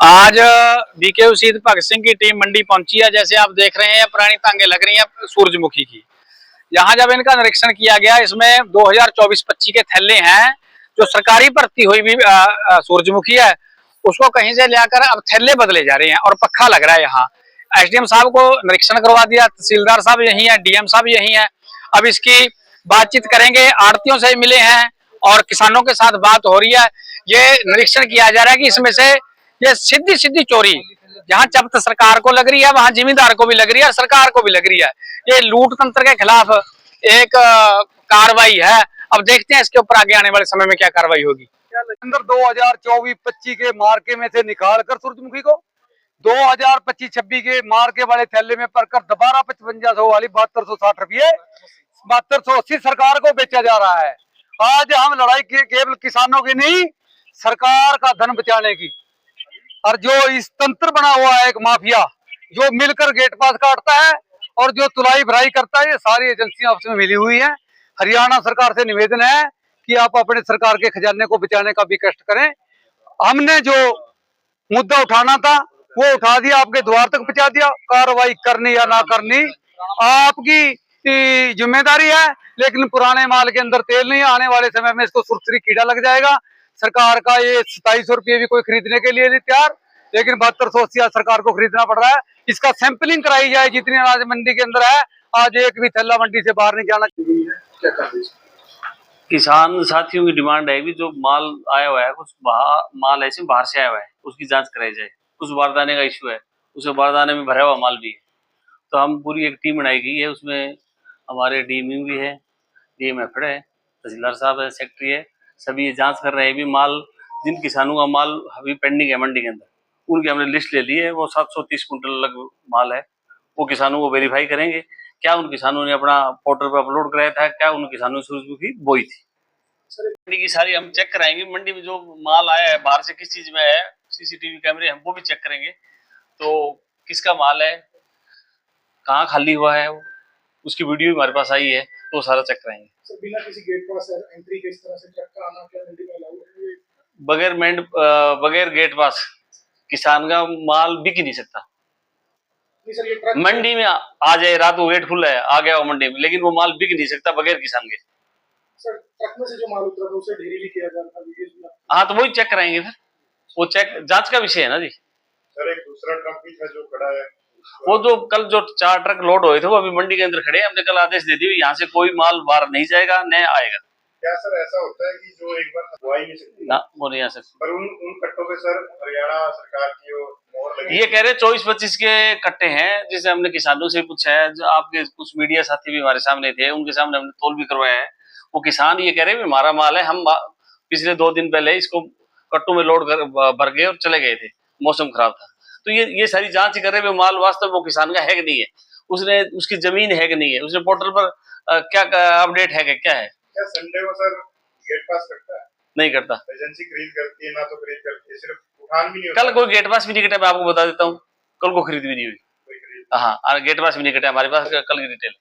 आज बीके शहीद भगत सिंह की टीम मंडी पहुंची है। जैसे आप देख रहे हैं पुरानी टांगे लग रही हैं सूरजमुखी की। यहाँ जब इनका निरीक्षण किया गया, इसमें 2024-25 के थैले हैं। जो सरकारी भर्ती हुई भी सूरजमुखी है, उसको कहीं से लेकर अब थैले बदले जा रहे हैं और पक्का लग रहा है। यहाँ एसडीएम साहब को निरीक्षण करवा दिया, तहसीलदार साहब यही है, डीएम साहब यही है। अब इसकी बातचीत करेंगे, आड़तियों से मिले हैं और किसानों के साथ बात हो रही है। ये निरीक्षण किया जा रहा है कि इसमें से ये सीधी सीधी चोरी जहां जब्त सरकार को लग रही है, वहां जिम्मेदार को भी लग रही है, सरकार को भी लग रही है। ये लूट तंत्र के खिलाफ एक कार्रवाई है। अब देखते हैं इसके ऊपर आगे आने वाले समय में क्या कार्रवाई होगी। अंदर 2024-25 के मार्के में से निकाल कर सूरजमुखी को 2025-26 के मार्के वाले थैले में भरकर दोबारा 5500 वाली 7260 रुपये 7280 सरकार को बेचा जा रहा है। आज हम लड़ाई केवल किसानों की नहीं, सरकार का धन बचाने की। और जो इस तंत्र बना हुआ है एक माफिया जो मिलकर गेट पास काटता है और जो तुलाई भराई करता है, ये सारी एजेंसियां आपस में मिली हुई हैं। हरियाणा सरकार से निवेदन है कि आप अपने सरकार के खजाने को बचाने का भी कष्ट करें। हमने जो मुद्दा उठाना था वो उठा दिया, आपके द्वार तक पहुंचा दिया। कार्रवाई करनी या ना करनी आपकी जिम्मेदारी है, लेकिन पुराने माल के अंदर तेल नहीं, आने वाले समय में इसको सुरसरी कीड़ा लग जाएगा। सरकार का ये 2700 रुपये भी कोई खरीदने के लिए नहीं तैयार, लेकिन 7280 सरकार को खरीदना पड़ रहा है। इसका सैंपलिंग कराई जाए, जितनी अनाज मंडी के अंदर है। आज एक भी थैला मंडी से बाहर नहीं जाना चाहिए। किसान साथियों की डिमांड है कि जो माल आया हुआ है, कुछ माल ऐसे बाहर से आया हुआ है, उसकी जांच कराई जाए। कुछ बारदाने का इश्यू है, उसे बारदाने में भरा हुआ माल भी है। तो हम पूरी एक टीम बनाई गई है, उसमें हमारे डीएमयू भी है, डीएमएफ है, तहसीलदार साहब है, सेक्रेटरी है। सभी ये जांच कर रहे हैं। भी माल जिन किसानों का माल अभी पेंडिंग है मंडी के अंदर, उनकी हमने लिस्ट ले ली है। वो 730 कुंटल लगभग माल है। वो किसानों को वेरीफाई करेंगे, क्या उन किसानों ने अपना पोर्टल पर अपलोड कराया था, क्या उन किसानों ने सूरजमुखी बोई थी। मंडी की सारी हम चेक कराएंगे। मंडी में जो माल आया है बाहर से किस चीज में है, सीसीटीवी कैमरे हम वो भी चेक करेंगे। तो किसका माल है, कहाँ खाली हुआ है, उसकी वीडियो भी हमारे पास आई है, तो सारा चेक कराएंगे। सर, बिना किसी गेट पास एंट्री के इस तरह से ट्रक का आना क्या मंडी में अलाउ है? बगैर गेट पास किसान का माल बिक ही नहीं सकता। नहीं सर, ये ट्रक मंडी में आ जाए, रात को गेट खुला है, आ गया वो मंडी में, लेकिन वो माल बिक नहीं सकता बगैर किसान के। सर, ट्रक में से जो माल उतरा था उसे ढेरी भी किया जाता है। हाँ, तो वही चेक कराएंगे फिर। वो चेक जांच का विषय है ना जी। सर, एक दूसरा ट्रक भी था जो खड़ा है, वो जो कल जो 4 ट्रक लोड हुए थे वो अभी मंडी के अंदर खड़े हैं। हमने कल आदेश दे दिए यहाँ से कोई माल बाहर नहीं जाएगा, न आएगा। क्या सर ऐसा होता है कि जो एक बार हवा ही नहीं सकती ना, वो नहीं आ सकता। पर उन कट्टों पे सर हरियाणा सरकार की वो मोहर लगी। ये कह रहे 24-25 के कट्टे हैं, जिसे हमने किसानों से पूछा है। जो आपके कुछ मीडिया साथी भी हमारे सामने थे, उनके सामने हमने तोल भी करवाया है। वो किसान ये कह रहे हैं हमारा माल है, हम पिछले 2 दिन पहले इसको कट्टों में लोड कर भर गए और चले गए थे, मौसम खराब था। तो ये सारी जांच कर रहे हैं माल वास्तव वो किसान का है कि नहीं है, उसने उसकी जमीन है कि नहीं है, उसने पोर्टल पर क्या अपडेट है कि क्या है। क्या संडे को सर गेट पास करता है? नहीं करता। एजेंसी खरीद करती है ना, तो खरीद करती है, सिर्फ उठान भी नहीं होता। कल कोई गेट पास भी नहीं कटा, मैं आपको बता देता हूँ। कल को खरीद भी नहीं हुई। हाँ, गेट पास भी नहीं कटा हमारे पास, कल की डिटेल।